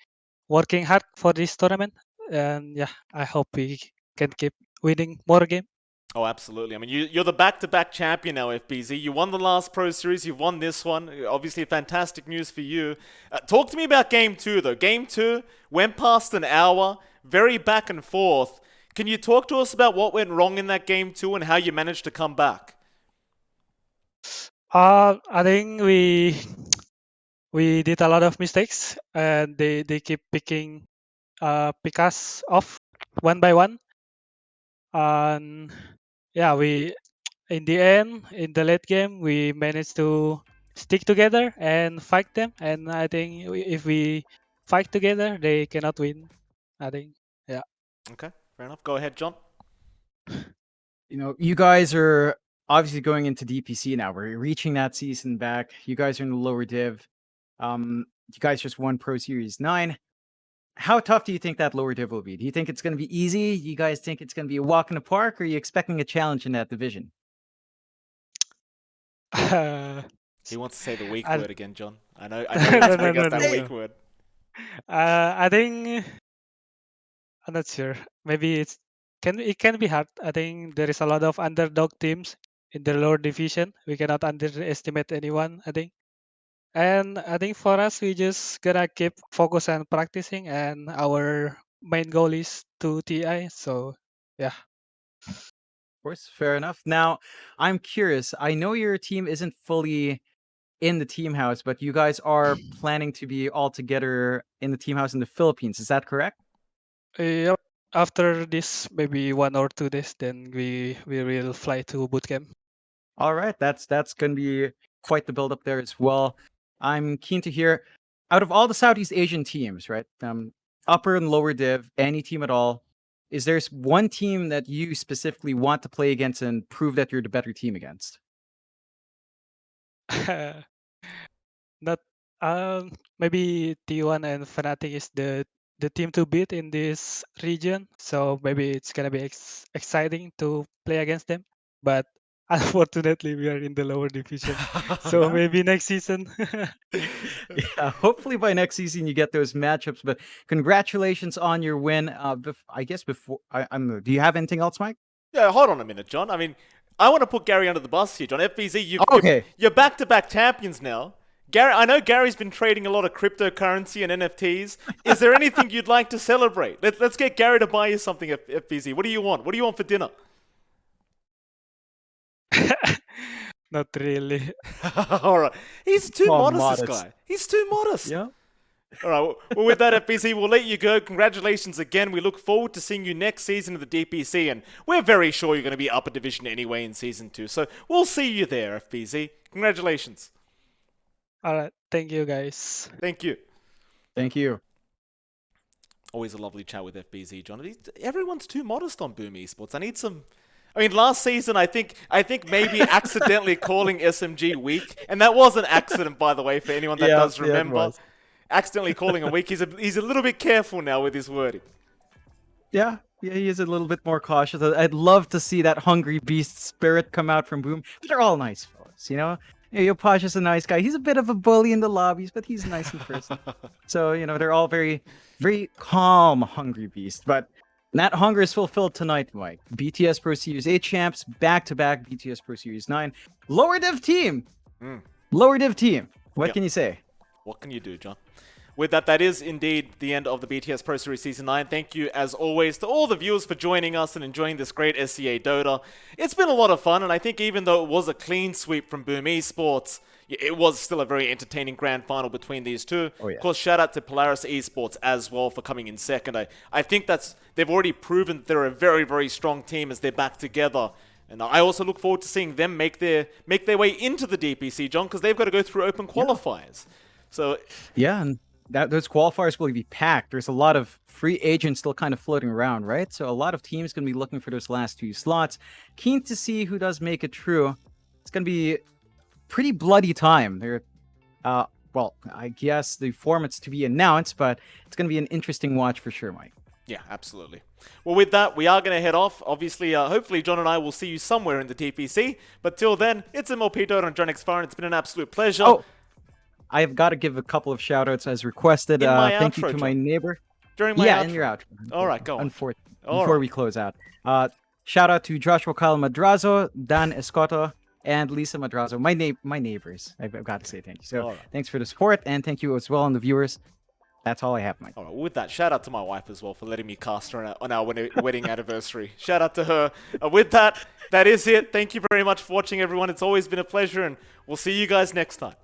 C: working hard for this tournament. And yeah, I hope we can keep winning more games.
B: Oh, absolutely. I mean, you're the back-to-back champion now, FBZ. You won the last Pro Series, you've won this one. Obviously, fantastic news for you. Talk to me about Game 2, though. Game 2 went past an hour, very back and forth. Can you talk to us about what went wrong in that Game 2 and how you managed to come back?
C: I think we did a lot of mistakes, and they keep pick us off one by one. And yeah, we in the end, in the late game, we managed to stick together and fight them. And I think if we fight together, they cannot win. I think, yeah.
B: Okay, fair enough. Go ahead, John.
A: You guys are obviously going into DPC now. We're reaching that season back. You guys are in the lower div. You guys just won Pro Series 9. How tough do you think that lower div will be? Do you think it's going to be easy? You guys think it's going to be a walk in the park? Or are you expecting a challenge in that division?
B: He wants to say the weak
C: I,
B: word again, John. I know he wants to bring us that weak
C: no.
B: word.
C: I think I'm not sure. Maybe it can be hard. I think there is a lot of underdog teams in the lower division. We cannot underestimate anyone, I think. And I think for us, we just gotta keep focus on practicing, and our main goal is to TI. So yeah.
A: Of course, fair enough. Now, I'm curious. I know your team isn't fully in the team house, but you guys are planning to be all together in the team house in the Philippines. Is that correct?
C: Yep. After this, maybe 1 or 2 days, then we will fly to bootcamp.
A: All right, that's going to be quite the build up there as well. I'm keen to hear, out of all the Southeast Asian teams, right? Upper and lower div, any team at all, is there one team that you specifically want to play against and prove that you're the better team against?
C: Not maybe T1 and Fnatic is the team to beat in this region. So maybe it's gonna be exciting to play against them. But unfortunately, we are in the lower division. So
A: Yeah.
C: maybe next season.
A: Yeah, hopefully by next season you get those matchups. But congratulations on your win. I guess before I'm. Do you have anything else, Mike?
B: Yeah, hold on a minute, John. I mean, I want to put Gary under the bus here, John. FBZ,
A: Okay.
B: you're back-to-back champions now. Gary, I know Gary's been trading a lot of cryptocurrency and NFTs. Is there anything you'd like to celebrate? Let's get Gary to buy you something, FBZ. What do you want? What do you want for dinner?
C: Not really.
B: All right. He's too
A: Oh,
B: modest, this
A: modest.
B: guy. He's too modest.
A: Yeah.
B: All right. Well, with that, FBC, we'll let you go. Congratulations again. We look forward to seeing you next season of the DPC, and we're very sure you're going to be upper division anyway in season 2. So we'll see you there, FBC. Congratulations.
C: All right. Thank you, guys.
B: Thank you.
A: Thank you.
B: Always a lovely chat with FBZ, John. Everyone's too modest on Boom Esports. I need some. I mean, last season, I think maybe accidentally calling SMG weak, and that was an accident, by the way, for anyone that does
A: Yeah, it
B: remember.
A: was.
B: Accidentally calling him weak. He's a little bit careful now with his wording.
A: Yeah, he is a little bit more cautious. I'd love to see that hungry beast spirit come out from Boom. But they're all nice fellas, you know? Yopash is a nice guy. He's a bit of a bully in the lobbies, but he's nice in person. So, they're all very, very calm hungry beasts. But that hunger is fulfilled tonight, Mike. BTS Pro Series 8 champs, back-to-back BTS Pro Series 9. Lower div team! Lower div team. What
B: Yep.
A: can you say?
B: What can you do, John? With that, that is indeed the end of the BTS Pro Series Season 9. Thank you, as always, to all the viewers for joining us and enjoying this great SCA Dota. It's been a lot of fun, and I think even though it was a clean sweep from Boom Esports, it was still a very entertaining grand final between these two.
A: Oh, yeah.
B: Of course, shout out to Polaris Esports as well for coming in second. I think they've already proven that they're a very, very strong team as they're back together. And I also look forward to seeing them make their way into the DPC, John, because they've got to go through open qualifiers. So
A: Yeah, and those qualifiers will be packed. There's a lot of free agents still kind of floating around, right? So a lot of teams going to be looking for those last 2 slots. Keen to see who does make it through. It's going to be pretty bloody time. well, I guess the format's to be announced, but it's going to be an interesting watch for sure, Mike.
B: Yeah, absolutely. Well, with that, we are going to head off. Obviously, hopefully, John and I will see you somewhere in the TPC. But till then, it's MLP and johnxfire, and it's been an absolute pleasure.
A: Oh, I've got to give a couple of shout-outs as requested.
B: In my
A: Thank you
B: outro,
A: to my
B: John.
A: neighbor.
B: During my
A: Yeah,
B: outro.
A: in your outro.
B: All right, go on.
A: Unfortunately,
B: All
A: before
B: right.
A: we close out. Shout out to Joshua Kyle Madrazo, Dan Escoto, and Lisa Madrazo, my neighbors. I've got to say thank you. So
B: All right.
A: thanks for the support, and thank you as well on the viewers. That's all I have, Mike.
B: All right, with that, shout out to my wife as well for letting me cast her on our wedding anniversary. Shout out to her. With that, that is it. Thank you very much for watching, everyone. It's always been a pleasure, and we'll see you guys next time.